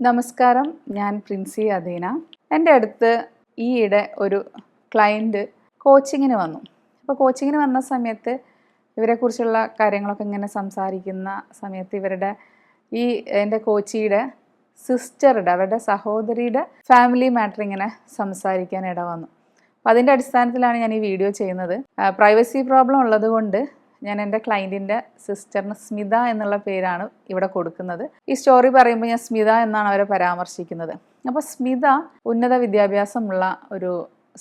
നമസ്കാരം, ഞാൻ പ്രിൻസി അദീന. എൻ്റെ അടുത്ത് ഈയിടെ ഒരു ക്ലയൻറ്റ് കോച്ചിങ്ങിന് വന്നു. അപ്പോൾ കോച്ചിങ്ങിന് വന്ന സമയത്ത് ഇവരെക്കുറിച്ചുള്ള കാര്യങ്ങളൊക്കെ ഇങ്ങനെ സംസാരിക്കുന്ന സമയത്ത് എൻ്റെ കോച്ചിയുടെ സിസ്റ്ററുടെ, അവരുടെ സഹോദരിയുടെ ഫാമിലി മാറ്റർ ഇങ്ങനെ സംസാരിക്കാൻ ഇട വന്നു. അപ്പോൾ അതിൻ്റെ അടിസ്ഥാനത്തിലാണ് ഞാൻ ഈ വീഡിയോ ചെയ്യുന്നത്. പ്രൈവസി പ്രോബ്ലം ഉള്ളതുകൊണ്ട് ഞാൻ എൻ്റെ ക്ലയൻറ്റിൻ്റെ സിസ്റ്ററിന് സ്മിത എന്നുള്ള പേരാണ് ഇവിടെ കൊടുക്കുന്നത്. ഈ സ്റ്റോറി പറയുമ്പോൾ ഞാൻ സ്മിത എന്നാണ് അവരെ പരാമർശിക്കുന്നത്. അപ്പോൾ സ്മിത ഉന്നത വിദ്യാഭ്യാസമുള്ള ഒരു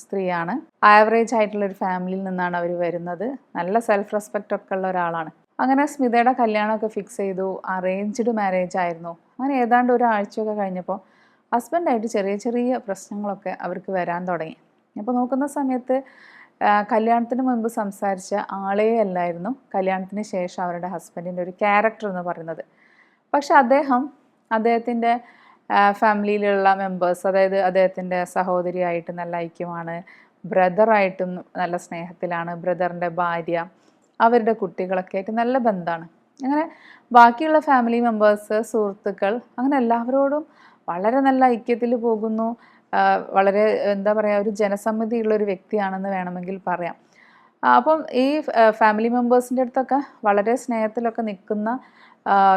സ്ത്രീയാണ്. ആവറേജ് ആയിട്ടുള്ള ഒരു ഫാമിലിയിൽ നിന്നാണ് അവർ വരുന്നത്. നല്ല സെൽഫ് റെസ്പെക്റ്റ് ഒക്കെ ഉള്ള ഒരാളാണ്. അങ്ങനെ സ്മിതയുടെ കല്യാണമൊക്കെ ഫിക്സ് ചെയ്തു. അറേഞ്ച്ഡ് മാരേജ് ആയിരുന്നു. അങ്ങനെ ഏതാണ്ട് ഒരാഴ്ചയൊക്കെ കഴിഞ്ഞപ്പോൾ ഹസ്ബൻഡായിട്ട് ചെറിയ ചെറിയ പ്രശ്നങ്ങളൊക്കെ അവർക്ക് വരാൻ തുടങ്ങി. അപ്പോൾ നോക്കുന്ന സമയത്ത് കല്യാണത്തിന് മുൻപ് സംസാരിച്ച ആളേ അല്ലായിരുന്നു കല്യാണത്തിന് ശേഷം അവരുടെ ഹസ്ബൻഡിൻ്റെ ഒരു ക്യാരക്ടർ എന്ന് പറയുന്നത്. പക്ഷെ അദ്ദേഹത്തിൻ്റെ ഫാമിലിയിലുള്ള മെമ്പേഴ്സ്, അതായത് അദ്ദേഹത്തിൻ്റെ സഹോദരിയായിട്ട് നല്ല ഐക്യമാണ്, ബ്രദറായിട്ടും നല്ല സ്നേഹത്തിലാണ്, ബ്രദറിൻ്റെ ഭാര്യ, അവരുടെ കുട്ടികളൊക്കെ ആയിട്ട് നല്ല ബന്ധമാണ്. അങ്ങനെ ബാക്കിയുള്ള ഫാമിലി മെമ്പേഴ്സ്, സുഹൃത്തുക്കൾ, അങ്ങനെ എല്ലാവരോടും വളരെ നല്ല ഐക്യത്തിൽ പോകുന്നു. വളരെ എന്താ പറയുക, ഒരു ജനസമ്മതിയുള്ളൊരു വ്യക്തിയാണെന്ന് വേണമെങ്കിൽ പറയാം. അപ്പം ഈ ഫാമിലി മെമ്പേഴ്സിൻ്റെ അടുത്തൊക്കെ വളരെ സ്നേഹത്തിലൊക്കെ നിൽക്കുന്ന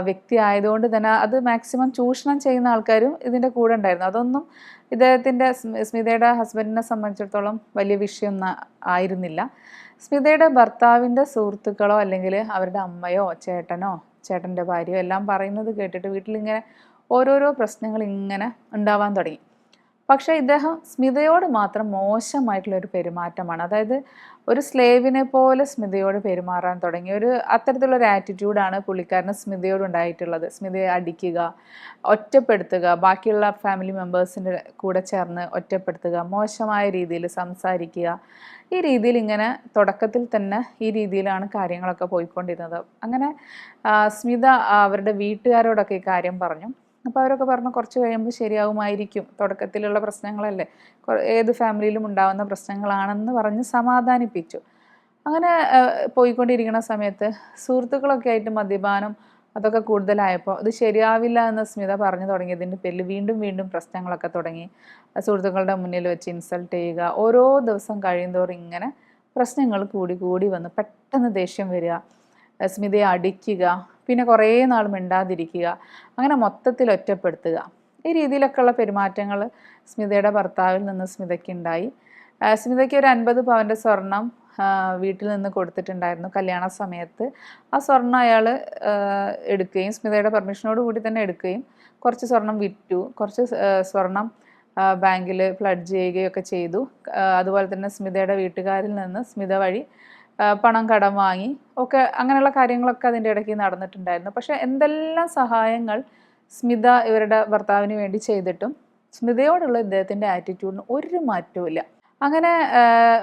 വ്യക്തി ആയതുകൊണ്ട് തന്നെ അത് മാക്സിമം ചൂഷണം ചെയ്യുന്ന ആൾക്കാരും ഇതിൻ്റെ കൂടെ ഉണ്ടായിരുന്നു. അതൊന്നും ഇദ്ദേഹത്തിൻ്റെ സ്മിതയുടെ ഹസ്ബൻഡിനെ സംബന്ധിച്ചിടത്തോളം വലിയ വിഷയമൊന്നും ആയിരുന്നില്ല. സ്മിതയുടെ ഭർത്താവിൻ്റെ സുഹൃത്തുക്കളോ അല്ലെങ്കിൽ അവരുടെ അമ്മയോ ചേട്ടനോ ചേട്ടൻ്റെ ഭാര്യയോ എല്ലാം പറയുന്നത് കേട്ടിട്ട് വീട്ടിലിങ്ങനെ ഓരോരോ പ്രശ്നങ്ങൾ ഇങ്ങനെ ഉണ്ടാവാൻ തുടങ്ങി. പക്ഷേ ഇദ്ദേഹം സ്മിതയോട് മാത്രം മോശമായിട്ടുള്ളൊരു പെരുമാറ്റമാണ്, അതായത് ഒരു സ്ലേവിനെ പോലെ സ്മിതയോട് പെരുമാറാൻ തുടങ്ങി. അത്തരത്തിലുള്ളൊരു ആറ്റിറ്റ്യൂഡാണ് പുള്ളിക്കാരന് സ്മിതയോട് ഉണ്ടായിട്ടുള്ളത്. സ്മിതയെ അടിക്കുക, ഒറ്റപ്പെടുത്തുക, ബാക്കിയുള്ള ഫാമിലി മെമ്പേഴ്സിൻ്റെ കൂടെ ചേർന്ന് ഒറ്റപ്പെടുത്തുക, മോശമായ രീതിയിൽ സംസാരിക്കുക. ഈ രീതിയിൽ ഇങ്ങനെ തുടക്കത്തിൽ തന്നെ ഈ രീതിയിലാണ് കാര്യങ്ങളൊക്കെ പോയിക്കൊണ്ടിരുന്നത്. അങ്ങനെ സ്മിത അവരുടെ വീട്ടുകാരോടൊക്കെ ഈ കാര്യം പറഞ്ഞു. അപ്പോൾ അവരൊക്കെ പറഞ്ഞു കുറച്ച് കഴിയുമ്പോൾ ശരിയാവുമായിരിക്കും, തുടക്കത്തിലുള്ള പ്രശ്നങ്ങളല്ലേ, ഏത് ഫാമിലിയിലും ഉണ്ടാകുന്ന പ്രശ്നങ്ങളാണെന്ന് പറഞ്ഞ് സമാധാനിപ്പിച്ചു. അങ്ങനെ പോയിക്കൊണ്ടിരിക്കുന്ന സമയത്ത് സുഹൃത്തുക്കളൊക്കെ ആയിട്ട് മദ്യപാനം അതൊക്കെ കൂടുതലായപ്പോൾ ഇത് ശരിയാവില്ല എന്ന് സ്മിത പറഞ്ഞു തുടങ്ങിയതിൻ്റെ പേരിൽ വീണ്ടും വീണ്ടും പ്രശ്നങ്ങളൊക്കെ തുടങ്ങി. സുഹൃത്തുക്കളുടെ മുന്നിൽ വെച്ച് ഇൻസൾട്ട് ചെയ്യുക, ഓരോ ദിവസം കഴിയുന്തോറും ഇങ്ങനെ പ്രശ്നങ്ങൾ കൂടി കൂടി വന്ന് പെട്ടെന്ന് ദേഷ്യം വരിക, സ്മിതയെ അടിക്കുക, പിന്നെ കുറേ നാൾ മിണ്ടാതിരിക്കുക, അങ്ങനെ മൊത്തത്തിൽ ഒറ്റപ്പെടുത്തുക. ഈ രീതിയിലൊക്കെയുള്ള പെരുമാറ്റങ്ങൾ സ്മിതയുടെ ഭർത്താവിൽ നിന്ന് സ്മിതയ്ക്കുണ്ടായി. സ്മിതയ്ക്ക് ഒരു 50 പവൻ്റെ സ്വർണം വീട്ടിൽ നിന്ന് കൊടുത്തിട്ടുണ്ടായിരുന്നു കല്യാണ സമയത്ത്. ആ സ്വർണം അയാൾ എടുക്കുകയും സ്മിതയുടെ പെർമിഷനോട് കൂടി തന്നെ എടുക്കുകയും കുറച്ച് സ്വർണം വിറ്റു, കുറച്ച് സ്വർണം ബാങ്കിൽ പ്ലഡ്ജ് ചെയ്യുകയൊക്കെ ചെയ്തു. അതുപോലെ തന്നെ സ്മിതയുടെ വീട്ടുകാരിൽ നിന്ന് സ്മിത വഴി പണം കടം വാങ്ങി ഒക്കെ അങ്ങനെയുള്ള കാര്യങ്ങളൊക്കെ അതിൻ്റെ ഇടയ്ക്ക് നടന്നിട്ടുണ്ടായിരുന്നു. പക്ഷേ എന്തെല്ലാം സഹായങ്ങൾ സ്മിത ഇവരുടെ ഭർത്താവിന് വേണ്ടി ചെയ്തിട്ടും സ്മിതയോടുള്ള ഇദ്ദേഹത്തിൻ്റെ ആറ്റിറ്റ്യൂഡിന് ഒരു മാറ്റവും. അങ്ങനെ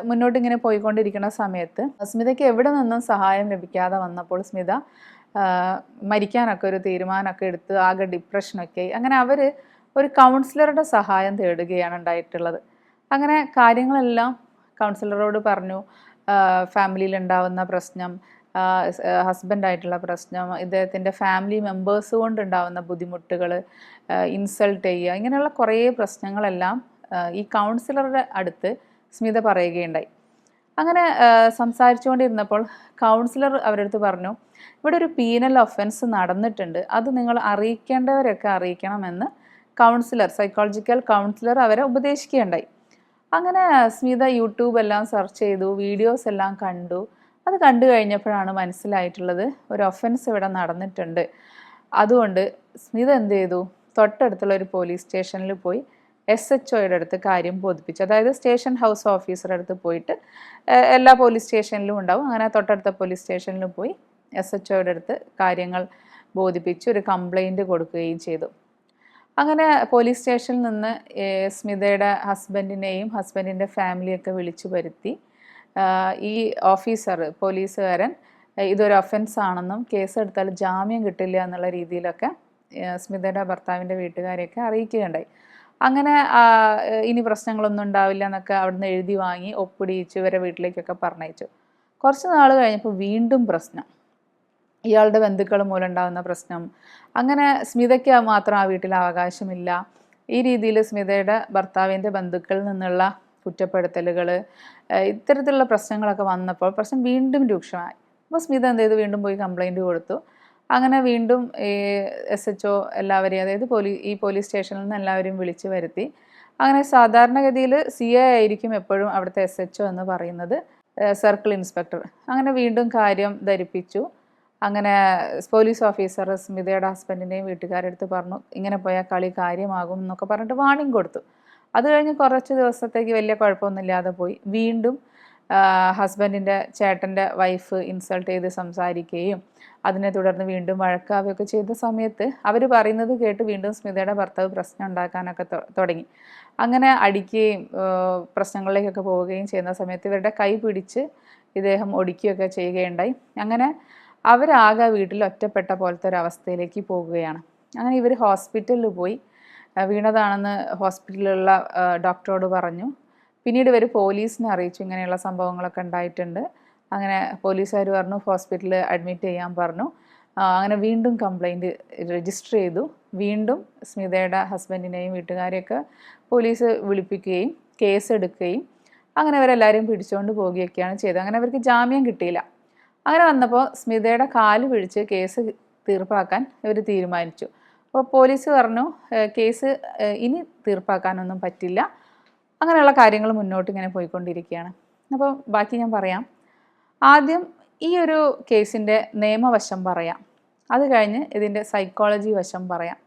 മുന്നോട്ടിങ്ങനെ പോയിക്കൊണ്ടിരിക്കുന്ന സമയത്ത് സ്മിതയ്ക്ക് എവിടെ നിന്നും സഹായം ലഭിക്കാതെ വന്നപ്പോൾ സ്മിത മരിക്കാനൊക്കെ ഒരു തീരുമാനമൊക്കെ എടുത്ത് ആകെ ഡിപ്രഷനൊക്കെ. അങ്ങനെ അവർ ഒരു കൗൺസിലറുടെ സഹായം തേടുകയാണ് ഉണ്ടായിട്ടുള്ളത്. അങ്ങനെ കാര്യങ്ങളെല്ലാം കൗൺസിലറോട് പറഞ്ഞു. ഫാമിലിയിൽ ഉണ്ടാവുന്ന പ്രശ്നം, ഹസ്ബൻഡായിട്ടുള്ള പ്രശ്നം, ഇദ്ദേഹത്തിൻ്റെ ഫാമിലി മെമ്പേഴ്സ് കൊണ്ടുണ്ടാവുന്ന ബുദ്ധിമുട്ടുകൾ, ഇൻസൾട്ട് ചെയ്യുക, ഇങ്ങനെയുള്ള കുറേ പ്രശ്നങ്ങളെല്ലാം ഈ കൗൺസിലറുടെ അടുത്ത് സ്മിത പറയുകയുണ്ടായി. അങ്ങനെ സംസാരിച്ചുകൊണ്ടിരുന്നപ്പോൾ കൗൺസിലർ അവരുടെ അടുത്ത് പറഞ്ഞു, ഇവിടെ ഒരു പീനൽ ഒഫൻസ് നടന്നിട്ടുണ്ട്, അത് നിങ്ങൾ അറിയിക്കേണ്ടവരൊക്കെ അറിയിക്കണമെന്ന് കൗൺസിലർ, സൈക്കോളജിക്കൽ കൗൺസിലർ അവരെ ഉപദേശിക്കുകയുണ്ടായി. അങ്ങനെ സ്മിത യൂട്യൂബ് എല്ലാം സെർച്ച് ചെയ്തു, വീഡിയോസ് എല്ലാം കണ്ടു. അത് കണ്ടു കഴിഞ്ഞപ്പോഴാണ് മനസ്സിലായിട്ടുള്ളത് ഒരു ഒഫൻസ് ഇവിടെ നടന്നിട്ടുണ്ട്. അതുകൊണ്ട് സ്മിത എന്ത് ചെയ്തു, തൊട്ടടുത്തുള്ള ഒരു പോലീസ് സ്റ്റേഷനിൽ പോയി SHOയുടെ അടുത്ത് കാര്യം ബോധിപ്പിച്ചു. അതായത് സ്റ്റേഷൻ ഹൗസ് ഓഫീസറുടെ അടുത്ത് പോയിട്ട്, എല്ലാ പോലീസ് സ്റ്റേഷനിലും ഉണ്ടാവും, അങ്ങനെ തൊട്ടടുത്ത പോലീസ് സ്റ്റേഷനിൽ പോയി SHOയുടെ അടുത്ത് കാര്യങ്ങൾ ബോധിപ്പിച്ച് ഒരു കംപ്ലൈൻറ്റ് കൊടുക്കുകയും ചെയ്തു. അങ്ങനെ പോലീസ് സ്റ്റേഷനിൽ നിന്ന് സ്മിതയുടെ ഹസ്ബൻഡിനെയും ഹസ്ബൻഡിൻ്റെ ഫാമിലിയൊക്കെ വിളിച്ചു വരുത്തി ഈ പോലീസുകാരൻ ഇതൊരു ഒഫൻസ് ആണെന്നും കേസെടുത്താൽ ജാമ്യം കിട്ടില്ല എന്നുള്ള രീതിയിലൊക്കെ സ്മിതയുടെ ഭർത്താവിൻ്റെ വീട്ടുകാരെയൊക്കെ അറിയിക്കുകയുണ്ടായി. അങ്ങനെ ഇനി പ്രശ്നങ്ങളൊന്നും ഉണ്ടാവില്ല എന്നൊക്കെ അവിടുന്ന് എഴുതി വാങ്ങി ഒപ്പിടിയിച്ചു ഇവരെ വീട്ടിലേക്കൊക്കെ പറഞ്ഞയച്ചു. കുറച്ച് നാൾ കഴിഞ്ഞപ്പോൾ വീണ്ടും പ്രശ്നം. ഇയാളുടെ ബന്ധുക്കൾ മൂലം ഉണ്ടാകുന്ന പ്രശ്നം, അങ്ങനെ സ്മിതയ്ക്ക് മാത്രം ആ വീട്ടിൽ അവകാശമില്ല, ഈ രീതിയിൽ സ്മിതയുടെ ഭർത്താവിൻ്റെ ബന്ധുക്കളിൽ നിന്നുള്ള കുറ്റപ്പെടുത്തലുകൾ, ഇത്തരത്തിലുള്ള പ്രശ്നങ്ങളൊക്കെ വന്നപ്പോൾ പ്രശ്നം വീണ്ടും രൂക്ഷമായി. അപ്പോൾ സ്മിത എന്ത് ചെയ്തു, വീണ്ടും പോയി കംപ്ലൈൻറ്റ് കൊടുത്തു. അങ്ങനെ വീണ്ടും ഈ SHO എല്ലാവരെയും, അതായത് ഈ പോലീസ് സ്റ്റേഷനിൽ നിന്ന് എല്ലാവരെയും വിളിച്ചു വരുത്തി. അങ്ങനെ സാധാരണഗതിയിൽ CI ആയിരിക്കും എപ്പോഴും അവിടുത്തെ SHO എന്ന് പറയുന്നത്, സർക്കിൾ ഇൻസ്പെക്ടർ. അങ്ങനെ വീണ്ടും കാര്യം ധരിപ്പിച്ചു. അങ്ങനെ പോലീസ് ഓഫീസർ സ്മിതയുടെ ഹസ്ബൻഡിൻ്റെയും വീട്ടുകാരുടെ അടുത്ത് പറഞ്ഞു, ഇങ്ങനെ പോയാൽ കളി കാര്യമാകും എന്നൊക്കെ പറഞ്ഞിട്ട് വാണിംഗ് കൊടുത്തു. അത് കഴിഞ്ഞ് കുറച്ച് ദിവസത്തേക്ക് വലിയ കുഴപ്പമൊന്നുമില്ലാതെ പോയി. വീണ്ടും ഹസ്ബൻഡിൻ്റെ ചേട്ടൻ്റെ വൈഫ് ഇൻസൾട്ട് ചെയ്ത് സംസാരിക്കുകയും അതിനെ തുടർന്ന് വീണ്ടും വഴക്കാവുകയൊക്കെ ചെയ്ത സമയത്ത് അവർ പറയുന്നത് കേട്ട് വീണ്ടും സ്മിതയുടെ ഭർത്താവ് പ്രശ്നം ഉണ്ടാക്കാനൊക്കെ തുടങ്ങി. അങ്ങനെ അടിക്കുകയും പ്രശ്നങ്ങളിലേക്കൊക്കെ പോവുകയും ചെയ്യുന്ന സമയത്ത് ഇവരുടെ കൈ പിടിച്ച് ഇദ്ദേഹം ഒടിക്കുകയൊക്കെ ചെയ്യുകയുണ്ടായി. അങ്ങനെ അവരാകെ വീട്ടിൽ ഒറ്റപ്പെട്ട പോലത്തെ ഒരു അവസ്ഥയിലേക്ക് പോകുകയാണ്. അങ്ങനെ ഇവർ ഹോസ്പിറ്റലിൽ പോയി. വീണതാണെന്ന് ഹോസ്പിറ്റലിലുള്ള ഡോക്ടറോട് പറഞ്ഞു. പിന്നീട് ഇവർ പോലീസിനെ അറിയിച്ചു, ഇങ്ങനെയുള്ള സംഭവങ്ങളൊക്കെ ഉണ്ടായിട്ടുണ്ട്. അങ്ങനെ പോലീസുകാർ പറഞ്ഞു ഹോസ്പിറ്റലിൽ അഡ്മിറ്റ് ചെയ്യാൻ പറഞ്ഞു. അങ്ങനെ വീണ്ടും കംപ്ലൈൻറ്റ് രജിസ്റ്റർ ചെയ്തു. വീണ്ടും സ്മിതയുടെ ഹസ്ബൻഡിനെയും വീട്ടുകാരെയൊക്കെ പോലീസ് വിളിപ്പിക്കുകയും കേസ് എടുക്കുകയും അങ്ങനെ അവരെല്ലാവരെയും പിടിച്ചുകൊണ്ട് പോവുകയൊക്കെയാണ് ചെയ്തത്. അങ്ങനെ അവർക്ക് ജാമ്യം കിട്ടിയില്ല. അങ്ങനെ വന്നപ്പോൾ സ്മിതയുടെ കാല് പിടിച്ച് കേസ് തീർപ്പാക്കാൻ ഇവർ തീരുമാനിച്ചു. അപ്പോൾ പോലീസ് പറഞ്ഞു കേസ് ഇനി തീർപ്പാക്കാനൊന്നും പറ്റില്ല. അങ്ങനെയുള്ള കാര്യങ്ങൾ മുന്നോട്ട് ഇങ്ങനെ പോയിക്കൊണ്ടിരിക്കുകയാണ്. അപ്പോൾ ബാക്കി ഞാൻ പറയാം. ആദ്യം ഈ ഒരു കേസിൻ്റെ നിയമവശം പറയാം, അത് കഴിഞ്ഞ് ഇതിൻ്റെ സൈക്കോളജി വശം പറയാം.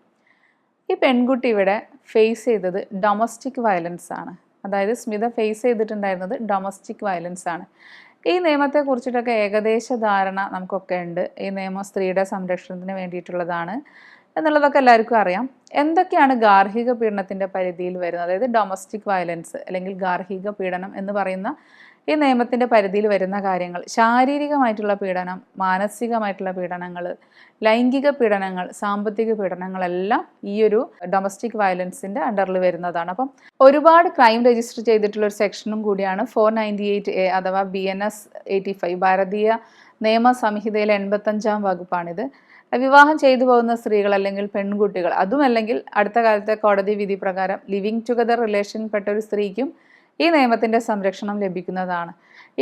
ഈ പെൺകുട്ടി ഇവിടെ ഫേസ് ചെയ്തത് ഡൊമസ്റ്റിക് വയലൻസ് ആണ്. അതായത് സ്മിത ഫേസ് ചെയ്തിട്ടുണ്ടായിരുന്നത് ഡൊമസ്റ്റിക് വയലൻസ് ആണ്. ഈ നിയമത്തെക്കുറിച്ചിട്ടൊക്കെ ഏകദേശ ധാരണ നമുക്കൊക്കെ ഉണ്ട്. ഈ നിയമം സ്ത്രീയുടെ സംരക്ഷണത്തിന് വേണ്ടിയിട്ടുള്ളതാണ് എന്നുള്ളതൊക്കെ എല്ലാവർക്കും അറിയാം. എന്തൊക്കെയാണ് ഗാർഹിക പീഡനത്തിൻ്റെ പരിധിയിൽ വരുന്നത്, അതായത് ഡൊമസ്റ്റിക് വയലൻസ് അല്ലെങ്കിൽ ഗാർഹിക പീഡനം എന്ന് പറയുന്ന ഈ നിയമത്തിൻ്റെ പരിധിയിൽ വരുന്ന കാര്യങ്ങൾ: ശാരീരികമായിട്ടുള്ള പീഡനം, മാനസികമായിട്ടുള്ള പീഡനങ്ങൾ, ലൈംഗിക പീഡനങ്ങൾ, സാമ്പത്തിക പീഡനങ്ങളെല്ലാം ഈ ഒരു ഡൊമസ്റ്റിക് വയലൻസിൻ്റെ അണ്ടറിൽ വരുന്നതാണ്. അപ്പം ഒരുപാട് ക്രൈം രജിസ്റ്റർ ചെയ്തിട്ടുള്ള ഒരു സെക്ഷനും കൂടിയാണ് 498A അഥവാ BNS 85, ഭാരതീയ നിയമ സംഹിതയിലെ 85-ാം വകുപ്പാണിത്. വിവാഹം ചെയ്തു പോകുന്ന സ്ത്രീകൾ അല്ലെങ്കിൽ പെൺകുട്ടികൾ, അതുമല്ലെങ്കിൽ അടുത്ത കാലത്തെ കോടതി വിധി പ്രകാരം ലിവിങ് ടുഗദർ റിലേഷനിൽപ്പെട്ട ഒരു സ്ത്രീക്കും ഈ നിയമത്തിൻ്റെ സംരക്ഷണം ലഭിക്കുന്നതാണ്.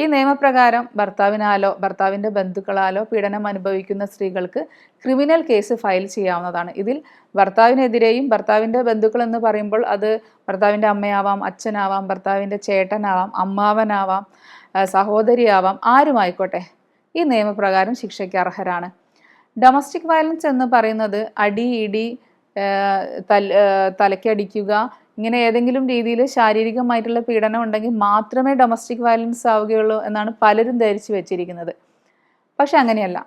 ഈ നിയമപ്രകാരം ഭർത്താവിനാലോ ഭർത്താവിൻ്റെ ബന്ധുക്കളാലോ പീഡനം അനുഭവിക്കുന്ന സ്ത്രീകൾക്ക് ക്രിമിനൽ കേസ് ഫയൽ ചെയ്യാവുന്നതാണ്. ഇതിൽ ഭർത്താവിനെതിരെയും, ഭർത്താവിൻ്റെ ബന്ധുക്കൾ എന്ന് പറയുമ്പോൾ അത് ഭർത്താവിൻ്റെ അമ്മയാവാം, അച്ഛനാവാം, ഭർത്താവിൻ്റെ ചേട്ടനാവാം, അമ്മാവനാവാം, സഹോദരിയാവാം, ആരുമായിക്കോട്ടെ ഈ നിയമപ്രകാരം ശിക്ഷയ്ക്ക് അർഹരാണ്. ഡൊമസ്റ്റിക് വയലൻസ് എന്ന് പറയുന്നത് അടി, ഇടി, തലയ്ക്കടിക്കുക, ഇങ്ങനെ ഏതെങ്കിലും രീതിയിൽ ശാരീരികമായിട്ടുള്ള പീഡനം ഉണ്ടെങ്കിൽ മാത്രമേ ഡൊമസ്റ്റിക് വയലൻസ് ആവുകയുള്ളൂ എന്നാണ് പലരും ധരിച്ചു വെച്ചിരിക്കുന്നത്. പക്ഷെ അങ്ങനെയല്ല.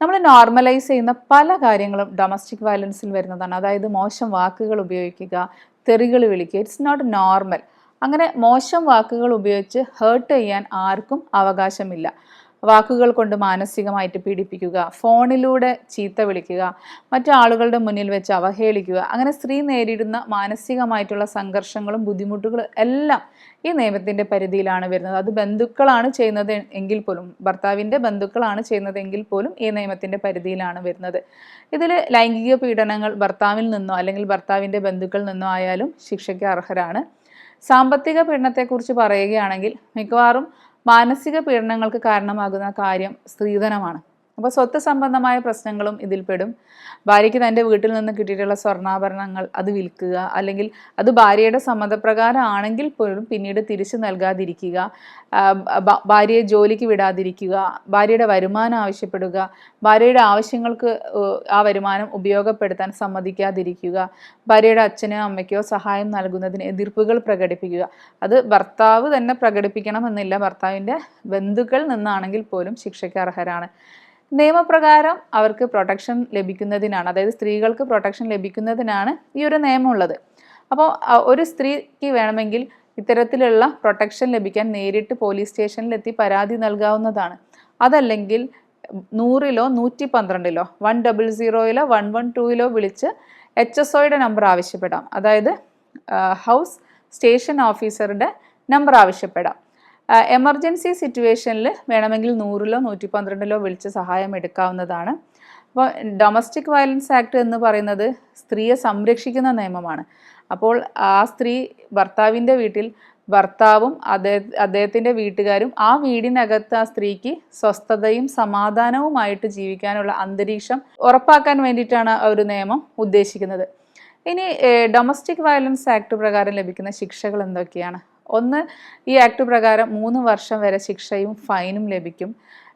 നമ്മൾ നോർമലൈസ് ചെയ്യുന്ന പല കാര്യങ്ങളും ഡൊമസ്റ്റിക് വയലൻസിൽ വരുന്നതാണ്. അതായത് മോശം വാക്കുകൾ ഉപയോഗിക്കുക, തെറികൾ വിളിക്കുക, ഇറ്റ്സ് നോട്ട് നോർമൽ. അങ്ങനെ മോശം വാക്കുകൾ ഉപയോഗിച്ച് ഹേർട്ട് ചെയ്യാൻ ആർക്കും അവകാശമില്ല. വാക്കുകൾ കൊണ്ട് മാനസികമായിട്ട് പീഡിപ്പിക്കുക, ഫോണിലൂടെ ചീത്ത വിളിക്കുക, മറ്റു ആളുകളുടെ മുന്നിൽ വെച്ച് അവഹേളിക്കുക, അങ്ങനെ സ്ത്രീ നേരിടുന്ന മാനസികമായിട്ടുള്ള സംഘർഷങ്ങളും ബുദ്ധിമുട്ടുകളും എല്ലാം ഈ നിയമത്തിൻ്റെ പരിധിയിലാണ് വരുന്നത്. അത് ബന്ധുക്കളാണ് ചെയ്യുന്നത് എങ്കിൽ പോലും, ഭർത്താവിൻ്റെ ബന്ധുക്കളാണ് ചെയ്യുന്നതെങ്കിൽ പോലും ഈ നിയമത്തിൻ്റെ പരിധിയിലാണ് വരുന്നത്. ഇതിൽ ലൈംഗിക പീഡനങ്ങൾ ഭർത്താവിൽ നിന്നോ അല്ലെങ്കിൽ ഭർത്താവിൻ്റെ ബന്ധുക്കളിൽ നിന്നോ ആയാലും ശിക്ഷയ്ക്ക് അർഹരാണ്. സാമ്പത്തിക പീഡനത്തെക്കുറിച്ച് പറയുകയാണെങ്കിൽ മിക്കവാറും മാനസിക പീഡനങ്ങൾക്ക് കാരണമാകുന്ന കാര്യം സ്ത്രീധനമാണ്. അപ്പോൾ സ്വത്ത് സംബന്ധമായ പ്രശ്നങ്ങളും ഇതിൽപ്പെടും. ഭാര്യയ്ക്ക് തൻ്റെ വീട്ടിൽ നിന്ന് കിട്ടിയിട്ടുള്ള സ്വർണ്ണാഭരണങ്ങൾ അത് വിൽക്കുക, അല്ലെങ്കിൽ അത് ഭാര്യയുടെ സമ്മതപ്രകാരം ആണെങ്കിൽ പോലും പിന്നീട് തിരിച്ചു നൽകാതിരിക്കുക, ഭാര്യയെ ജോലിക്ക് വിടാതിരിക്കുക, ഭാര്യയുടെ വരുമാനം ആവശ്യപ്പെടുക, ഭാര്യയുടെ ആവശ്യങ്ങൾക്ക് ആ വരുമാനം ഉപയോഗപ്പെടുത്താൻ സമ്മതിക്കാതിരിക്കുക, ഭാര്യയുടെ അച്ഛനോ അമ്മയ്ക്കോ സഹായം നൽകുന്നതിന് എതിർപ്പുകൾ പ്രകടിപ്പിക്കുക. അത് ഭർത്താവ് തന്നെ പ്രകടിപ്പിക്കണമെന്നില്ല, ഭർത്താവിൻ്റെ ബന്ധുക്കൾ നിന്നാണെങ്കിൽ പോലും ശിക്ഷയ്ക്ക് അർഹരാണ്. നിയമപ്രകാരം അവർക്ക് പ്രൊട്ടക്ഷൻ ലഭിക്കുന്നതിനാണ്, അതായത് സ്ത്രീകൾക്ക് പ്രൊട്ടക്ഷൻ ലഭിക്കുന്നതിനാണ് ഈ ഒരു നിയമമുള്ളത്. അപ്പോൾ ഒരു സ്ത്രീക്ക് വേണമെങ്കിൽ ഇത്തരത്തിലുള്ള പ്രൊട്ടക്ഷൻ ലഭിക്കാൻ നേരിട്ട് പോലീസ് സ്റ്റേഷനിലെത്തി പരാതി നൽകാവുന്നതാണ്. അതല്ലെങ്കിൽ 100-ലോ 112-ലോ 100-ലോ 112-ലോ വിളിച്ച് HSOയുടെ നമ്പർ ആവശ്യപ്പെടാം. അതായത് ഹൗസ് സ്റ്റേഷൻ ഓഫീസറുടെ നമ്പർ ആവശ്യപ്പെടാം. എമർജൻസി സിറ്റുവേഷനിൽ വേണമെങ്കിൽ 100-ലോ 112-ലോ വിളിച്ച് സഹായം എടുക്കാവുന്നതാണ്. അപ്പോൾ ഡൊമസ്റ്റിക് വയലൻസ് ആക്ട് എന്ന് പറയുന്നത് സ്ത്രീയെ സംരക്ഷിക്കുന്ന നിയമമാണ്. അപ്പോൾ ആ സ്ത്രീ ഭർത്താവിൻ്റെ വീട്ടിൽ ഭർത്താവും അദ്ദേഹത്തിൻ്റെ വീട്ടുകാരും ആ വീടിനകത്ത് ആ സ്ത്രീക്ക് സ്വസ്ഥതയും സമാധാനവുമായിട്ട് ജീവിക്കാനുള്ള അന്തരീക്ഷം ഉറപ്പാക്കാൻ വേണ്ടിയിട്ടാണ് ഒരു നിയമം ഉദ്ദേശിക്കുന്നത്. ഇനി ഡൊമസ്റ്റിക് വയലൻസ് ആക്ട് പ്രകാരം ലഭിക്കുന്ന ശിക്ഷകൾ എന്തൊക്കെയാണ്? ഒന്ന്, ഈ ആക്ട് പ്രകാരം 3 വർഷം വരെ ശിക്ഷയും ഫൈനും ലഭിക്കും.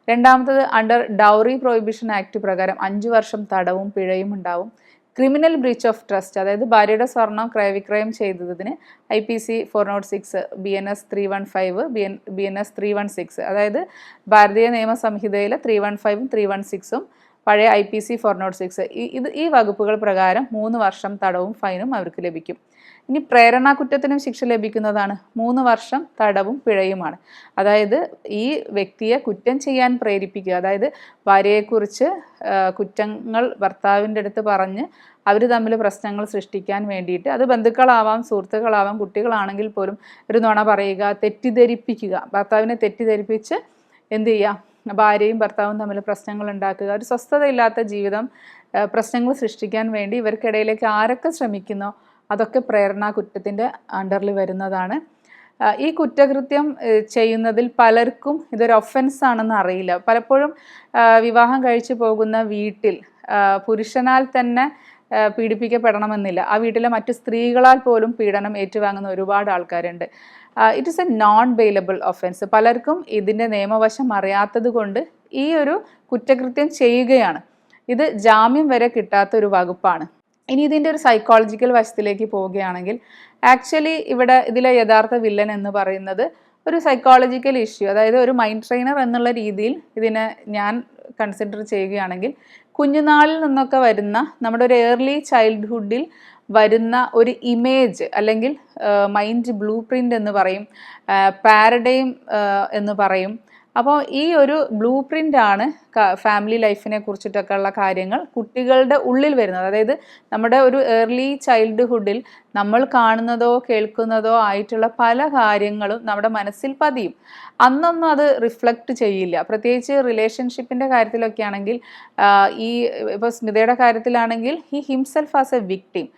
രണ്ടാമത്തത്, അണ്ടർ ഡൗറി പ്രൊഹിബിഷൻ ആക്ട് പ്രകാരം 5 വർഷം തടവും പിഴയും ഉണ്ടാവും. ക്രിമിനൽ ബ്രീച്ച് ഓഫ് ട്രസ്റ്റ്, അതായത് ഭാര്യയുടെ സ്വർണം ക്രയവിക്രയം ചെയ്തതിന് IPC 406, BNS 315, BNS 316, അതായത് ഭാരതീയ നിയമസംഹിതയിലെ 315ഉം 316ഉം പഴയ IPC 406 ഈ വകുപ്പുകൾ പ്രകാരം 3 വർഷം തടവും ഫൈനും അവർക്ക് ലഭിക്കും. ഇനി പ്രേരണാ കുറ്റത്തിനും ശിക്ഷ ലഭിക്കുന്നതാണ്. 3 വർഷം തടവും പിഴയുമാണ്. അതായത് ഈ വ്യക്തിയെ കുറ്റം ചെയ്യാൻ പ്രേരിപ്പിക്കുക, അതായത് ഭാര്യയെക്കുറിച്ച് കുറ്റങ്ങൾ ഭർത്താവിൻ്റെ അടുത്ത് പറഞ്ഞ് അവർ തമ്മിൽ പ്രശ്നങ്ങൾ സൃഷ്ടിക്കാൻ വേണ്ടിയിട്ട്, അത് ബന്ധുക്കളാവാം, സുഹൃത്തുക്കളാവാം, കുട്ടികളാണെങ്കിൽ പോലും ഒരു നുണ പറയുക, തെറ്റിദ്ധരിപ്പിക്കുക, ഭർത്താവിനെ തെറ്റിദ്ധരിപ്പിച്ച് എന്ത് ചെയ്യുക, ഭാര്യയും ഭർത്താവും തമ്മിൽ പ്രശ്നങ്ങൾ ഉണ്ടാക്കുക, ഒരു സ്വസ്ഥതയില്ലാത്ത ജീവിതം, പ്രശ്നങ്ങൾ സൃഷ്ടിക്കാൻ വേണ്ടി ഇവർക്കിടയിലേക്ക് ആരൊക്കെ ശ്രമിക്കുന്നോ അതൊക്കെ പ്രേരണാ കുറ്റത്തിൻ്റെ അണ്ടറിൽ വരുന്നതാണ്. ഈ കുറ്റകൃത്യം ചെയ്യുന്നതിൽ പലർക്കും ഇതൊരു ഒഫൻസ് ആണെന്ന് അറിയില്ല. പലപ്പോഴും വിവാഹം കഴിച്ചു പോകുന്ന വീട്ടിൽ പുരുഷനാൽ തന്നെ പീഡിപ്പിക്കപ്പെടണമെന്നില്ല. ആ വീട്ടിലെ മറ്റു സ്ത്രീകളാൽ പോലും പീഡനം ഏറ്റുവാങ്ങുന്ന ഒരുപാട് ആൾക്കാരുണ്ട്. It is A non bailable offence. പലർക്കും ഇതിൻ്റെ നിയമവശം അറിയാത്തത് കൊണ്ട് ഈ ഒരു കുറ്റകൃത്യം ചെയ്യുകയാണ്. ഇത് ജാമ്യം വരെ കിട്ടാത്ത ഒരു വകുപ്പാണ്. ഇനി ഇതിൻ്റെ ഒരു സൈക്കോളജിക്കൽ വശത്തിലേക്ക് പോവുകയാണെങ്കിൽ, ആക്ച്വലി ഇവിടെ ഇതിലെ യഥാർത്ഥ വില്ലൻ എന്ന് പറയുന്നത് ഒരു സൈക്കോളജിക്കൽ ഇഷ്യൂ, അതായത് ഒരു മൈൻഡ് ട്രെയിനർ എന്നുള്ള രീതിയിൽ ഇതിനെ ഞാൻ കൺസിഡർ ചെയ്യുകയാണെങ്കിൽ, കുഞ്ഞുനാളിൽ നിന്നൊക്കെ വരുന്ന നമ്മുടെ ഒരു ഏർലി ചൈൽഡ്ഹുഡിൽ വരുന്ന ഒരു ഇമേജ് അല്ലെങ്കിൽ മൈൻഡ് ബ്ലൂ പ്രിൻ്റ് എന്ന് പറയും, പാരഡൈം എന്ന് പറയും. അപ്പോൾ ഈ ഒരു ബ്ലൂ പ്രിൻ്റാണ് ഫാമിലി ലൈഫിനെ കുറിച്ചിട്ടൊക്കെ ഉള്ള കാര്യങ്ങൾ കുട്ടികളുടെ ഉള്ളിൽ വരുന്നത്. അതായത് നമ്മുടെ ഒരു ഏർലി ചൈൽഡ്ഹുഡിൽ നമ്മൾ കാണുന്നതോ കേൾക്കുന്നതോ ആയിട്ടുള്ള പല കാര്യങ്ങളും നമ്മുടെ മനസ്സിൽ പതിയും. അന്നൊന്നും അത് റിഫ്ലക്റ്റ് ചെയ്യില്ല. പ്രത്യേകിച്ച് റിലേഷൻഷിപ്പിൻ്റെ കാര്യത്തിലൊക്കെ ആണെങ്കിൽ, ഇപ്പോൾ സ്മിതയുടെ കാര്യത്തിലാണെങ്കിൽ he himself as A victim.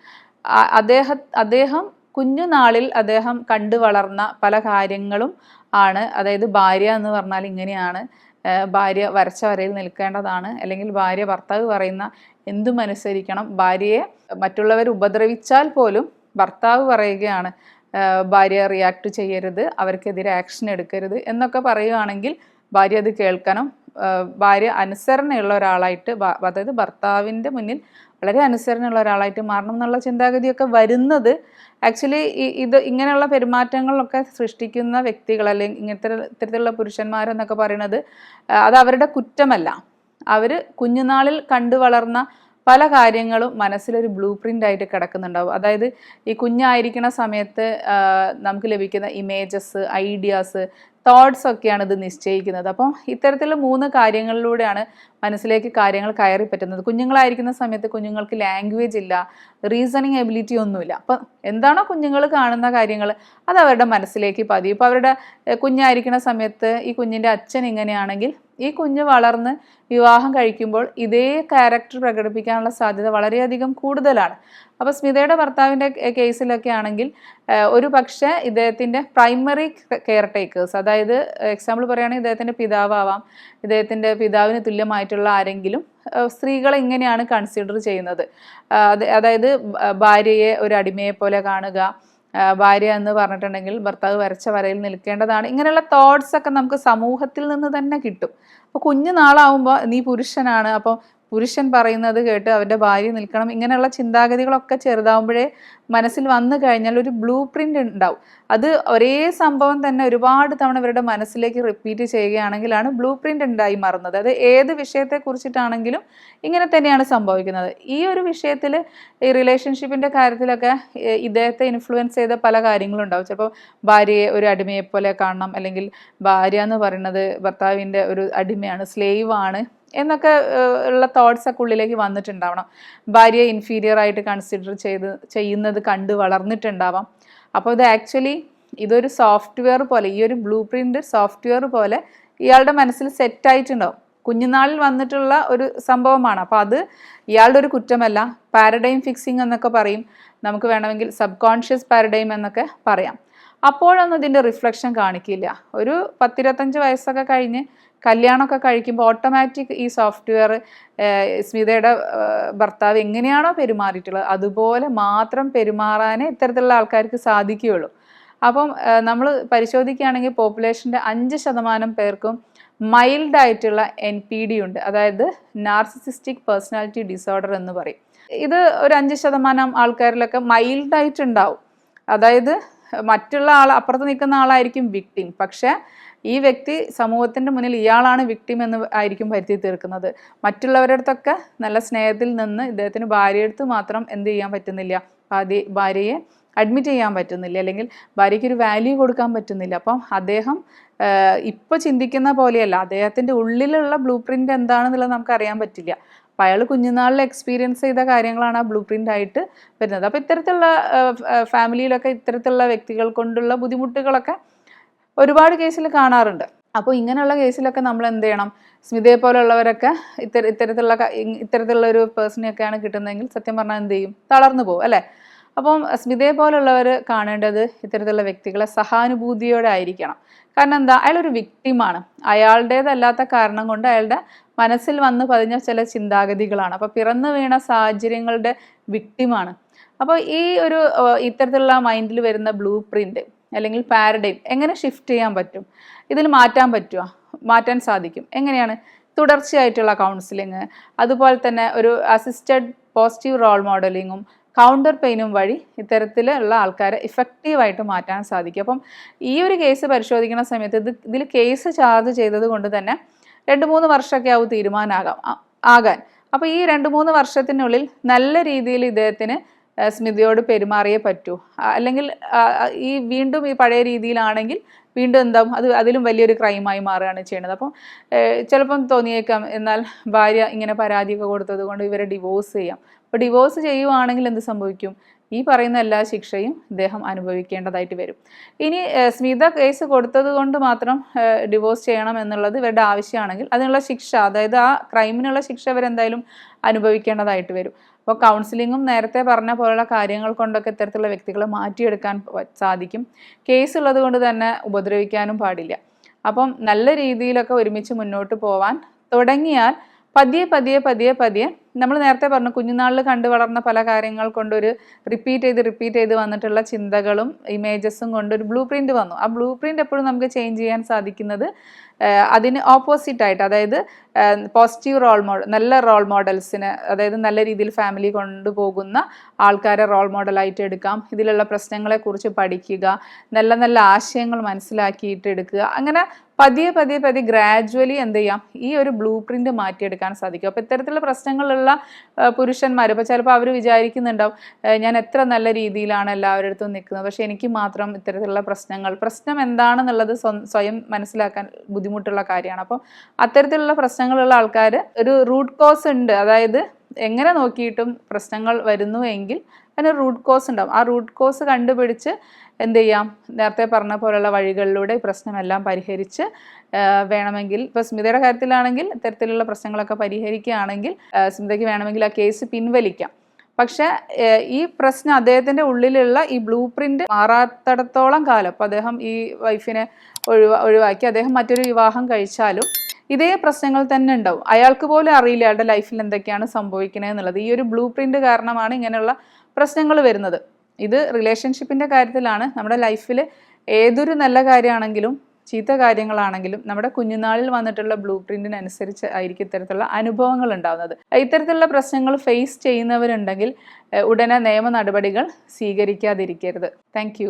അദ്ദേഹം കുഞ്ഞുനാളിൽ അദ്ദേഹം കണ്ടു വളർന്ന പല കാര്യങ്ങളും ആണ്. അതായത് ഭാര്യ എന്ന് പറഞ്ഞാൽ ഇങ്ങനെയാണ്, ഭാര്യ വരച്ച വരയിൽ നിൽക്കേണ്ടതാണ്, അല്ലെങ്കിൽ ഭാര്യ ഭർത്താവ് പറയുന്ന എന്തും അനുസരിക്കണം, ഭാര്യയെ മറ്റുള്ളവർ ഉപദ്രവിച്ചാൽ പോലും ഭർത്താവ് പറയുകയാണ് ഭാര്യ റിയാക്ട് ചെയ്യരുത്, അവർക്കെതിരെ ആക്ഷൻ എടുക്കരുത് എന്നൊക്കെ പറയുകയാണെങ്കിൽ ഭാര്യ അത് കേൾക്കണം. ഭാര്യ അനുസരണയുള്ള ഒരാളായിട്ട്, അതായത് ഭർത്താവിൻ്റെ മുന്നിൽ വളരെ അനുസരണയുള്ള ഒരാളായിട്ട് മാറണം എന്നുള്ള ചിന്താഗതിയൊക്കെ വരുന്നത് ആക്ച്വലി ഇങ്ങനെയുള്ള പെരുമാറ്റങ്ങളൊക്കെ സൃഷ്ടിക്കുന്ന വ്യക്തികൾ, അല്ലെങ്കിൽ ഇത്തരത്തിലുള്ള പുരുഷന്മാരെന്നൊക്കെ പറയുന്നത് അത് അവരുടെ കുറ്റമല്ല. അവർ കുഞ്ഞുനാളിൽ കണ്ടു വളർന്ന പല കാര്യങ്ങളും മനസ്സിലൊരു ബ്ലൂ പ്രിൻ്റ് ആയിട്ട് കിടക്കുന്നുണ്ടാവും. അതായത് ഈ കുഞ്ഞായിരിക്കുന്ന സമയത്ത് നമുക്ക് ലഭിക്കുന്ന ഇമേജസ്, ഐഡിയാസ്, തോട്ട്സ് ഒക്കെയാണ് ഇത് നിശ്ചയിക്കുന്നത്. അപ്പം ഇത്തരത്തിലുള്ള 3 കാര്യങ്ങളിലൂടെയാണ് മനസ്സിലേക്ക് കാര്യങ്ങൾ കയറി പറ്റുന്നത്. കുഞ്ഞുങ്ങളായിരിക്കുന്ന സമയത്ത് കുഞ്ഞുങ്ങൾക്ക് ലാംഗ്വേജ് ഇല്ല, റീസണിങ് എബിലിറ്റി ഒന്നുമില്ല. അപ്പം എന്താണോ കുഞ്ഞുങ്ങൾ കാണുന്ന കാര്യങ്ങൾ അത് അവരുടെ മനസ്സിലേക്ക് പതിയും. ഇപ്പോൾ അവരുടെ കുഞ്ഞായിരിക്കുന്ന സമയത്ത് ഈ കുഞ്ഞിൻ്റെ അച്ഛൻ ഇങ്ങനെയാണെങ്കിൽ ഈ കുഞ്ഞ് വളർന്ന് വിവാഹം കഴിക്കുമ്പോൾ ഇതേ ക്യാരക്ടർ പ്രകടിപ്പിക്കാനുള്ള സാധ്യത വളരെയധികം കൂടുതലാണ്. അപ്പോൾ സ്മിതയുടെ ഭർത്താവിൻ്റെ കേസിലൊക്കെ ആണെങ്കിൽ ഒരു പക്ഷേ ഇദ്ദേഹത്തിൻ്റെ പ്രൈമറി കെയർ ടേക്കേഴ്സ്, അതായത് എക്സാമ്പിൾ പറയുകയാണെങ്കിൽ ഇദ്ദേഹത്തിൻ്റെ പിതാവാം, ഇദ്ദേഹത്തിൻ്റെ പിതാവിന് തുല്യമായിട്ടുള്ള ആരെങ്കിലും സ്ത്രീകളെ ഇങ്ങനെയാണ് കൺസിഡർ ചെയ്യുന്നത്. അതായത് ഭാര്യയെ ഒരു അടിമയെ പോലെ കാണുക, ഭാര്യ എന്ന് പറഞ്ഞിട്ടുണ്ടെങ്കിൽ ഭർത്താവ് വരച്ച വരയിൽ നിൽക്കേണ്ടതാണ്. ഇങ്ങനെയുള്ള തോട്ട്സ് ഒക്കെ നമുക്ക് സമൂഹത്തിൽ നിന്ന് തന്നെ കിട്ടും. അപ്പോൾ കുഞ്ഞു നാളാവുമ്പോൾ നീ പുരുഷനാണ്, അപ്പോൾ പുരുഷൻ പറയുന്നത് കേട്ട് അവൻ്റെ ഭാര്യ നിൽക്കണം, ഇങ്ങനെയുള്ള ചിന്താഗതികളൊക്കെ ചെറുതാവുമ്പോഴേ മനസ്സിൽ വന്നു കഴിഞ്ഞാൽ ഒരു ബ്ലൂ പ്രിൻ്റ് ഉണ്ടാവും. അത് ഒരേ സംഭവം തന്നെ ഒരുപാട് തവണ ഇവരുടെ മനസ്സിലേക്ക് റിപ്പീറ്റ് ചെയ്യുകയാണെങ്കിലാണ് ബ്ലൂ പ്രിൻ്റ് ഉണ്ടായി മാറുന്നത്. അത് ഏത് വിഷയത്തെക്കുറിച്ചിട്ടാണെങ്കിലും ഇങ്ങനെ തന്നെയാണ് സംഭവിക്കുന്നത്. ഈ ഒരു വിഷയത്തിൽ ഈ റിലേഷൻഷിപ്പിൻ്റെ കാര്യത്തിലൊക്കെ ഇദ്ദേഹത്തെ ഇൻഫ്ലുവൻസ് ചെയ്ത പല കാര്യങ്ങളുണ്ടാവും. ചിലപ്പോൾ ഭാര്യയെ ഒരു അടിമയെപ്പോലെ കാണണം, അല്ലെങ്കിൽ ഭാര്യ എന്ന് പറയുന്നത് ഭർത്താവിൻ്റെ ഒരു അടിമയാണ്, സ്ലേവ് ആണ് എന്നൊക്കെ ഉള്ള തോട്ട്സ് ഒക്കെ ഉള്ളിലേക്ക് വന്നിട്ടുണ്ടാവണം. ഭാര്യയെ ഇൻഫീരിയർ ആയിട്ട് കൺസിഡർ ചെയ്യുന്നത് കണ്ട് വളർന്നിട്ടുണ്ടാവാം. അപ്പോൾ ഇത് ആക്ച്വലി ഇതൊരു സോഫ്റ്റ്വെയർ പോലെ, ഈ ഒരു ബ്ലൂ പ്രിൻ്റ് സോഫ്റ്റ്വെയർ പോലെ ഇയാളുടെ മനസ്സിൽ സെറ്റായിട്ടുണ്ടാവും. കുഞ്ഞുനാളിൽ വന്നിട്ടുള്ള ഒരു സംഭവമാണ്. അപ്പോൾ അത് ഇയാളുടെ ഒരു കുറ്റമല്ല. പാരഡൈം ഫിക്സിങ് എന്നൊക്കെ പറയും, നമുക്ക് വേണമെങ്കിൽ സബ് കോൺഷ്യസ് പാരഡൈം എന്നൊക്കെ പറയാം. അപ്പോഴൊന്നും ഇതിൻ്റെ റിഫ്ലക്ഷൻ കാണിക്കില്ല. ഒരു 10-25 വയസ്സൊക്കെ കഴിഞ്ഞ് കല്യാണമൊക്കെ കഴിക്കുമ്പോൾ ഓട്ടോമാറ്റിക് ഈ സോഫ്റ്റ്വെയർ സ്മിതയുടെ ഭർത്താവ് എങ്ങനെയാണോ പെരുമാറിയിട്ടുള്ളത് അതുപോലെ മാത്രം പെരുമാറാനേ ഇത്തരത്തിലുള്ള ആൾക്കാർക്ക് സാധിക്കുകയുള്ളൂ. അപ്പം നമ്മൾ പരിശോധിക്കുകയാണെങ്കിൽ പോപ്പുലേഷൻ്റെ 5% പേർക്കും മൈൽഡ് ആയിട്ടുള്ള NPD ഉണ്ട്, അതായത് നാർസിസിസ്റ്റിക് പേഴ്സണാലിറ്റി ഡിസോർഡർ എന്ന് പറയും. ഇത് ഒരു 5% ആൾക്കാരിലൊക്കെ മൈൽഡായിട്ടുണ്ടാവും. അതായത് മറ്റുള്ള ആൾ, അപ്പുറത്ത് നിൽക്കുന്ന ആളായിരിക്കും വിക്ടിം, പക്ഷേ ഈ വ്യക്തി സമൂഹത്തിൻ്റെ മുന്നിൽ ഇയാളാണ് വിക്ടിം എന്ന് ആയിരിക്കും വരുത്തി തീർക്കുന്നത്. മറ്റുള്ളവരുടെ അടുത്തൊക്കെ നല്ല സ്നേഹത്തിൽ നിന്ന് ഇദ്ദേഹത്തിന് ഭാര്യയെടുത്ത് മാത്രം എന്ത് ചെയ്യാൻ പറ്റുന്നില്ല, ഭാര്യയെ അഡ്മിറ്റ് ചെയ്യാൻ പറ്റുന്നില്ല, അല്ലെങ്കിൽ ഭാര്യയ്ക്ക് ഒരു വാല്യൂ കൊടുക്കാൻ പറ്റുന്നില്ല. അപ്പം അദ്ദേഹം ഇപ്പോൾ ചിന്തിക്കുന്ന പോലെയല്ല, അദ്ദേഹത്തിൻ്റെ ഉള്ളിലുള്ള ബ്ലൂ പ്രിൻ്റ് എന്താണെന്നുള്ളത് നമുക്ക് അറിയാൻ പറ്റില്ല. അപ്പം അയാൾ കുഞ്ഞുനാളിൽ എക്സ്പീരിയൻസ് ചെയ്ത കാര്യങ്ങളാണ് ആ ബ്ലൂ പ്രിൻ്റ് ആയിട്ട് വരുന്നത്. അപ്പോൾ ഇത്തരത്തിലുള്ള ഫാമിലിയിലൊക്കെ ഇത്തരത്തിലുള്ള വ്യക്തികൾ കൊണ്ടുള്ള ബുദ്ധിമുട്ടുകളൊക്കെ ഒരുപാട് കേസിൽ കാണാറുണ്ട്. അപ്പോൾ ഇങ്ങനെയുള്ള കേസിലൊക്കെ നമ്മൾ എന്ത് ചെയ്യണം, സ്മിതയെ പോലുള്ളവരൊക്കെ ഇത്തരത്തിലുള്ള ഒരു പേഴ്സണെയൊക്കെയാണ് കിട്ടുന്നതെങ്കിൽ സത്യം പറഞ്ഞാൽ എന്ത് ചെയ്യും, തളർന്നു പോകും അല്ലേ. അപ്പം സ്മിതയെ പോലുള്ളവർ കാണേണ്ടത് ഇത്തരത്തിലുള്ള വ്യക്തികളെ സഹാനുഭൂതിയോടെ ആയിരിക്കണം. കാരണം എന്താ, അയാളൊരു വിക്ടിമാണ്. അയാളുടേതല്ലാത്ത കാരണം കൊണ്ട് അയാളുടെ മനസ്സിൽ വന്ന് പതിഞ്ഞ ചില ചിന്താഗതികളാണ്. അപ്പോൾ പിറന്നു വീണ സാഹചര്യങ്ങളുടെ വിക്ടിമാണ്. അപ്പോൾ ഈ ഒരു ഇത്തരത്തിലുള്ള മൈൻഡിൽ വരുന്ന ബ്ലൂ പ്രിൻ്റ് അല്ലെങ്കിൽ പാരഡൈം എങ്ങനെ ഷിഫ്റ്റ് ചെയ്യാൻ പറ്റും, ഇതിൽ മാറ്റാൻ പറ്റുമോ? മാറ്റാൻ സാധിക്കും. എങ്ങനെയാണ്? തുടർച്ചയായിട്ടുള്ള കൗൺസിലിങ്, അതുപോലെ തന്നെ ഒരു അസിസ്റ്റഡ് പോസിറ്റീവ് റോൾ മോഡലിങ്ങും കൗണ്ടർ പെയിനും വഴി ഇത്തരത്തിലുള്ള ആൾക്കാരെ ഇഫക്റ്റീവായിട്ട് മാറ്റാൻ സാധിക്കും. അപ്പം ഈ ഒരു കേസ് പരിശോധിക്കുന്ന സമയത്ത് ഇതിൽ കേസ് ചാർജ് ചെയ്തത് കൊണ്ട് തന്നെ 2-3 വർഷമൊക്കെ ആവും തീരുമാനമാകാൻ. അപ്പോൾ ഈ 2-3 വർഷത്തിനുള്ളിൽ നല്ല രീതിയിൽ ഇദ്ദേഹത്തിന് സ്മിതയോട് പെരുമാറിയേ പറ്റൂ. അല്ലെങ്കിൽ ഈ വീണ്ടും ഈ പഴയ രീതിയിലാണെങ്കിൽ വീണ്ടും എന്താവും, അതിലും വലിയൊരു ക്രൈമായി മാറുകയാണ് ചെയ്യുന്നത്. അപ്പം ചിലപ്പം തോന്നിയേക്കാം, എന്നാൽ ഭാര്യ ഇങ്ങനെ പരാതിയൊക്കെ കൊടുത്തത് കൊണ്ട് ഇവരെ ഡിവോഴ്സ് ചെയ്യാം. അപ്പോൾ ഡിവോഴ്സ് ചെയ്യുവാണെങ്കിൽ എന്ത് സംഭവിക്കും, ഈ പറയുന്ന എല്ലാ ശിക്ഷയും ഇദ്ദേഹം അനുഭവിക്കേണ്ടതായിട്ട് വരും. ഇനി സ്മിത കേസ് കൊടുത്തത് കൊണ്ട് മാത്രം ഡിവോഴ്സ് ചെയ്യണം എന്നുള്ളത് ഇവരുടെ ആവശ്യമാണെങ്കിൽ അതിനുള്ള ശിക്ഷ, അതായത് ആ ക്രൈമിനുള്ള ശിക്ഷ ഇവരെന്തായാലും അനുഭവിക്കേണ്ടതായിട്ട് വരും. അപ്പോൾ കൗൺസിലിങ്ങും നേരത്തെ പറഞ്ഞ പോലുള്ള കാര്യങ്ങൾ കൊണ്ടൊക്കെ ഇത്തരത്തിലുള്ള വ്യക്തികളെ മാറ്റിയെടുക്കാൻ സാധിക്കും. കേസ് ഉള്ളത് കൊണ്ട് തന്നെ ഉപദ്രവിക്കാനും പാടില്ല. അപ്പം നല്ല രീതിയിലൊക്കെ ഒരുമിച്ച് മുന്നോട്ട് പോവാൻ തുടങ്ങിയാൽ പതിയെ നമ്മൾ നേരത്തെ പറഞ്ഞു, കുഞ്ഞുനാളിൽ കണ്ടു വളർന്ന പല കാര്യങ്ങൾ കൊണ്ടൊരു റിപ്പീറ്റ് ചെയ്ത് വന്നിട്ടുള്ള ചിന്തകളും ഇമേജസും കൊണ്ടൊരു ബ്ലൂ പ്രിൻ്റ് വന്നു. ആ ബ്ലൂ പ്രിൻ്റ് എപ്പോഴും നമുക്ക് ചേഞ്ച് ചെയ്യാൻ സാധിക്കുന്നത് അതിന് ഓപ്പോസിറ്റായിട്ട്, അതായത് പോസിറ്റീവ് നല്ല റോൾ മോഡൽസിന്, അതായത് നല്ല രീതിയിൽ ഫാമിലി കൊണ്ടുപോകുന്ന ആൾക്കാരെ റോൾ മോഡലായിട്ട് എടുക്കാം. ഇതിലുള്ള പ്രശ്നങ്ങളെക്കുറിച്ച് പഠിക്കുക, നല്ല ആശയങ്ങൾ മനസ്സിലാക്കിയിട്ട് എടുക്കുക. അങ്ങനെ പതിയെ ഗ്രാജുവലി എന്ത് ചെയ്യാം, ഈ ഒരു ബ്ലൂ പ്രിൻ്റ് മാറ്റിയെടുക്കാൻ സാധിക്കും. അപ്പോൾ ഇത്തരത്തിലുള്ള പ്രശ്നങ്ങളുള്ള പുരുഷന്മാർ ഇപ്പോൾ ചിലപ്പോൾ അവർ വിചാരിക്കുന്നുണ്ടാവും, ഞാൻ എത്ര നല്ല രീതിയിലാണ് എല്ലാവരുടെ അടുത്തും നിൽക്കുന്നത്, പക്ഷേ എനിക്ക് മാത്രം ഇത്തരത്തിലുള്ള പ്രശ്നം എന്താണെന്നുള്ളത് സ്വയം മനസ്സിലാക്കാൻ ബുദ്ധിമുട്ടുള്ള കാര്യമാണ്. അപ്പോൾ അത്തരത്തിലുള്ള പ്രശ്നങ്ങളുള്ള ആൾക്കാർ ഒരു റൂട്ട് കോസ് ഉണ്ട്, അതായത് എങ്ങനെ നോക്കിയിട്ടും പ്രശ്നങ്ങൾ വരുന്നു എങ്കിൽ അതിന് റൂട്ട് കോസ് ഉണ്ടാവും. ആ റൂട്ട് കോസ് കണ്ടുപിടിച്ച് എന്ത് ചെയ്യാം, നേരത്തെ പറഞ്ഞ പോലുള്ള വഴികളിലൂടെ ഈ പ്രശ്നമെല്ലാം പരിഹരിച്ച് വേണമെങ്കിൽ, ഇപ്പോൾ സ്മിതയുടെ കാര്യത്തിലാണെങ്കിൽ ഇത്തരത്തിലുള്ള പ്രശ്നങ്ങളൊക്കെ പരിഹരിക്കുകയാണെങ്കിൽ സ്മിതയ്ക്ക് വേണമെങ്കിൽ ആ കേസ് പിൻവലിക്കാം. പക്ഷേ ഈ പ്രശ്നം അദ്ദേഹത്തിൻ്റെ ഉള്ളിലുള്ള ഈ ബ്ലൂ പ്രിൻ്റ് മാറാത്തിടത്തോളം കാലം, അപ്പോൾ അദ്ദേഹം ഈ വൈഫിനെ ഒഴിവാക്കി അദ്ദേഹം മറ്റൊരു വിവാഹം കഴിച്ചാലും ഇതേ പ്രശ്നങ്ങൾ തന്നെ ഉണ്ടാവും. അയാൾക്ക് പോലും അറിയില്ല അയാളുടെ ലൈഫിൽ എന്തൊക്കെയാണ് സംഭവിക്കുന്നത് എന്നുള്ളത്. ഈ ഒരു ബ്ലൂ പ്രിൻ്റ് കാരണമാണ് ഇങ്ങനെയുള്ള പ്രശ്നങ്ങൾ വരുന്നത്. ഇത് റിലേഷൻഷിപ്പിൻ്റെ കാര്യത്തിലാണ്. നമ്മുടെ ലൈഫിൽ ഏതൊരു നല്ല കാര്യമാണെങ്കിലും ചീത്ത കാര്യങ്ങളാണെങ്കിലും നമ്മുടെ കുഞ്ഞുനാളിൽ വന്നിട്ടുള്ള ബ്ലൂ പ്രിൻറ്റിനനുസരിച്ച് ആയിരിക്കും ഇത്തരത്തിലുള്ള അനുഭവങ്ങൾ ഉണ്ടാകുന്നത്. ഇത്തരത്തിലുള്ള പ്രശ്നങ്ങൾ ഫേസ് ചെയ്യുന്നവരുണ്ടെങ്കിൽ ഉടനെ നിയമ നടപടികൾ സ്വീകരിക്കാതിരിക്കരുത്. താങ്ക്